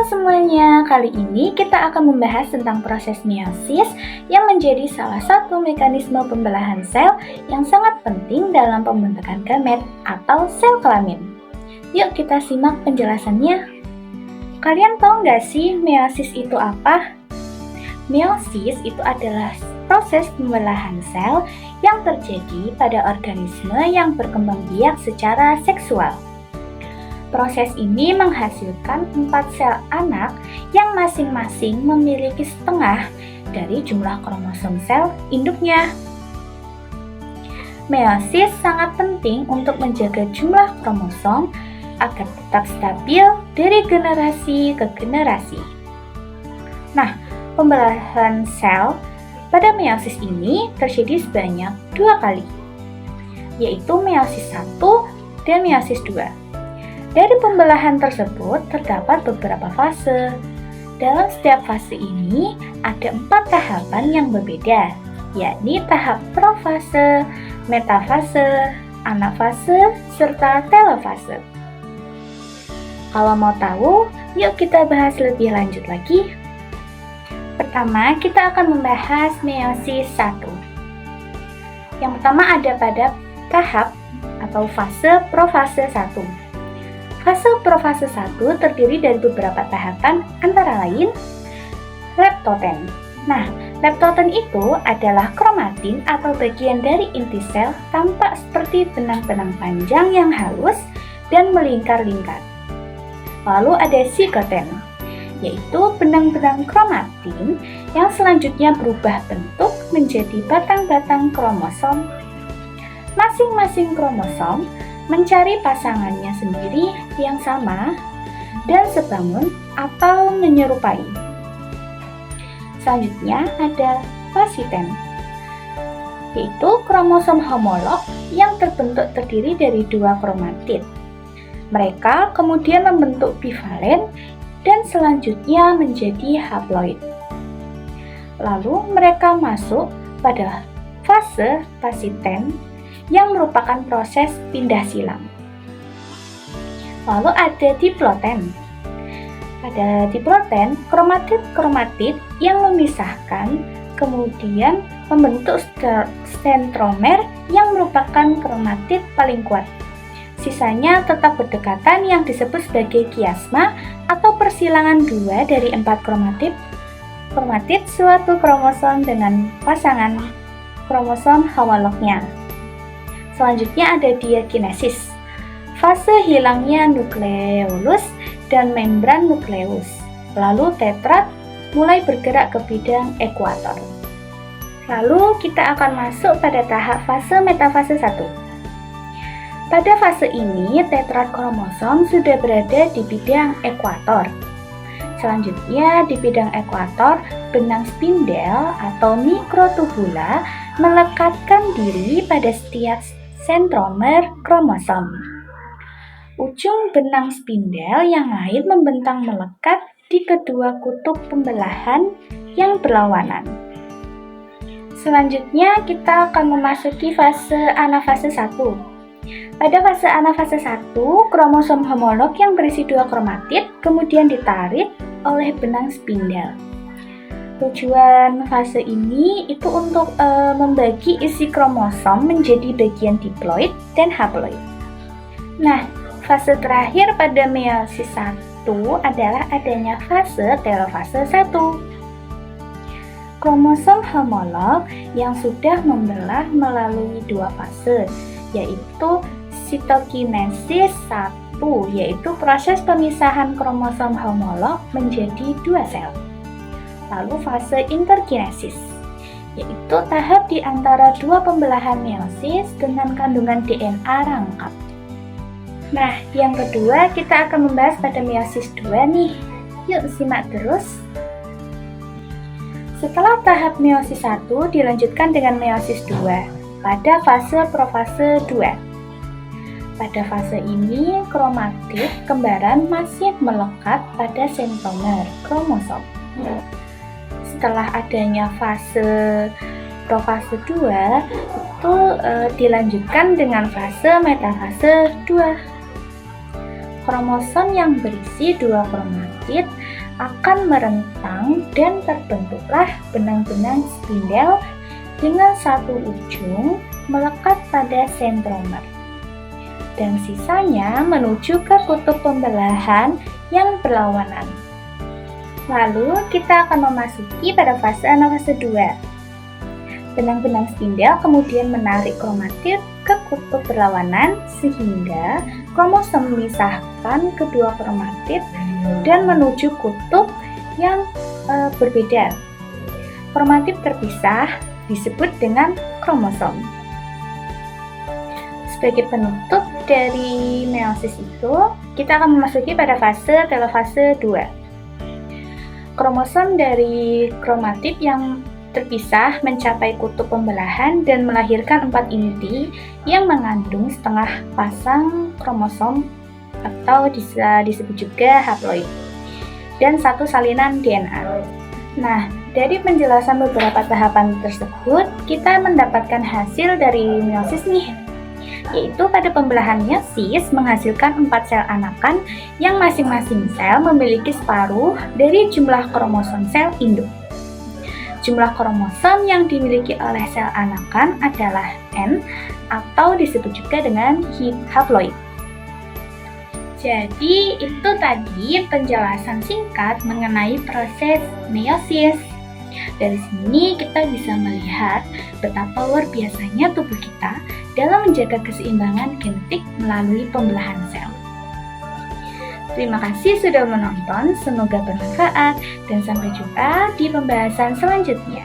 semuanya, kali ini kita akan membahas tentang proses meiosis yang menjadi salah satu mekanisme pembelahan sel yang sangat penting dalam pembentukan gamet atau sel kelamin. Yuk kita simak penjelasannya. Kalian tahu nggak sih meiosis itu apa? Meiosis itu adalah proses pembelahan sel yang terjadi pada organisme yang berkembang biak secara seksual. Proses ini menghasilkan 4 sel anak yang masing-masing memiliki setengah dari jumlah kromosom sel induknya. Meiosis sangat penting untuk menjaga jumlah kromosom agar tetap stabil dari generasi ke generasi. Nah, pembelahan sel pada meiosis ini terjadi sebanyak 2 kali, yaitu meiosis 1 dan meiosis 2. Dari pembelahan tersebut terdapat beberapa fase. Dalam setiap fase ini ada 4 tahapan yang berbeda, yakni tahap profase, metafase, anafase, serta telofase. Kalau mau tahu, yuk kita bahas lebih lanjut lagi. Pertama, kita akan membahas meiosis 1. Yang pertama ada pada tahap atau fase profase 1. Fase profase 1 terdiri dari beberapa tahapan antara lain leptoten. Nah, leptoten itu adalah kromatin atau bagian dari inti sel tampak seperti benang-benang panjang yang halus dan melingkar-lingkar. Lalu ada zikoten, yaitu benang-benang kromatin yang selanjutnya berubah bentuk menjadi batang-batang kromosom. Masing-masing kromosom mencari pasangannya sendiri yang sama dan sebangun atau menyerupai. Selanjutnya ada pasiten, yaitu kromosom homolog yang terbentuk terdiri dari 2 kromatid. Mereka kemudian membentuk bivalen dan selanjutnya menjadi haploid. Lalu mereka masuk pada fase pasiten yang merupakan proses pindah silang. Lalu ada diploten. Pada diploten, kromatid-kromatid yang memisahkan kemudian membentuk sentromer yang merupakan kromatid paling kuat. Sisanya tetap berdekatan yang disebut sebagai kiasma atau persilangan 2 dari 4 kromatid suatu kromosom dengan pasangan kromosom homolognya. Selanjutnya ada diakinesis, fase hilangnya nukleolus dan membran nukleus. Lalu tetrat mulai bergerak ke bidang ekuator. Lalu kita akan masuk pada tahap fase metafase 1. Pada fase ini tetrat kromosom sudah berada di bidang ekuator. Selanjutnya di bidang ekuator, benang spindel atau mikrotubula melekatkan diri pada setiap sentromer kromosom. Ujung benang spindel yang lain membentang melekat di kedua kutub pembelahan yang berlawanan. Selanjutnya kita akan memasuki fase anafase 1. Pada fase anafase 1, kromosom homolog yang berisi 2 kromatid kemudian ditarik oleh benang spindel. Tujuan fase ini itu untuk membagi isi kromosom menjadi bagian diploid dan haploid. Nah, fase terakhir pada meiosis 1 adalah adanya fase telofase 1. Kromosom homolog yang sudah membelah melalui 2 fase, yaitu sitokinesis 1, yaitu proses pemisahan kromosom homolog menjadi 2 sel. Lalu fase interkinesis, yaitu tahap di antara 2 pembelahan meiosis dengan kandungan DNA rangkap. Nah, yang kedua kita akan membahas pada meiosis 2 nih. Yuk simak terus. Setelah tahap meiosis 1 dilanjutkan dengan meiosis 2 pada fase profase 2. Pada fase ini, kromatid kembaran masih melekat pada sentromer kromosom. Setelah adanya fase profase 2 itu dilanjutkan dengan fase metafase 2. Kromosom yang berisi dua kromatid akan merentang dan terbentuklah benang-benang spindel dengan satu ujung melekat pada sentromer. Dan sisanya menuju ke kutub pembelahan yang berlawanan. Lalu kita akan memasuki pada fase anafase 2. Benang-benang spindel kemudian menarik kromatid ke kutub berlawanan sehingga kromosom memisahkan kedua kromatid dan menuju kutub yang berbeda. Kromatid terpisah disebut dengan kromosom. Sebagai penutup dari meiosis itu, kita akan memasuki pada fase telofase 2. Kromosom dari kromatid yang terpisah mencapai kutub pembelahan dan melahirkan 4 inti yang mengandung setengah pasang kromosom atau bisa disebut juga haploid dan satu salinan DNA. Nah, dari penjelasan beberapa tahapan tersebut, kita mendapatkan hasil dari meiosis nih, yaitu pada pembelahan meiosis menghasilkan 4 sel anakan yang masing-masing sel memiliki separuh dari jumlah kromosom sel induk. Jumlah kromosom yang dimiliki oleh sel anakan adalah N atau disebut juga dengan haploid. Jadi itu tadi penjelasan singkat mengenai proses meiosis. Dari sini kita bisa melihat betapa luar biasanya tubuh kita dalam menjaga keseimbangan genetik melalui pembelahan sel. Terima kasih sudah menonton, semoga bermanfaat dan sampai jumpa di pembahasan selanjutnya.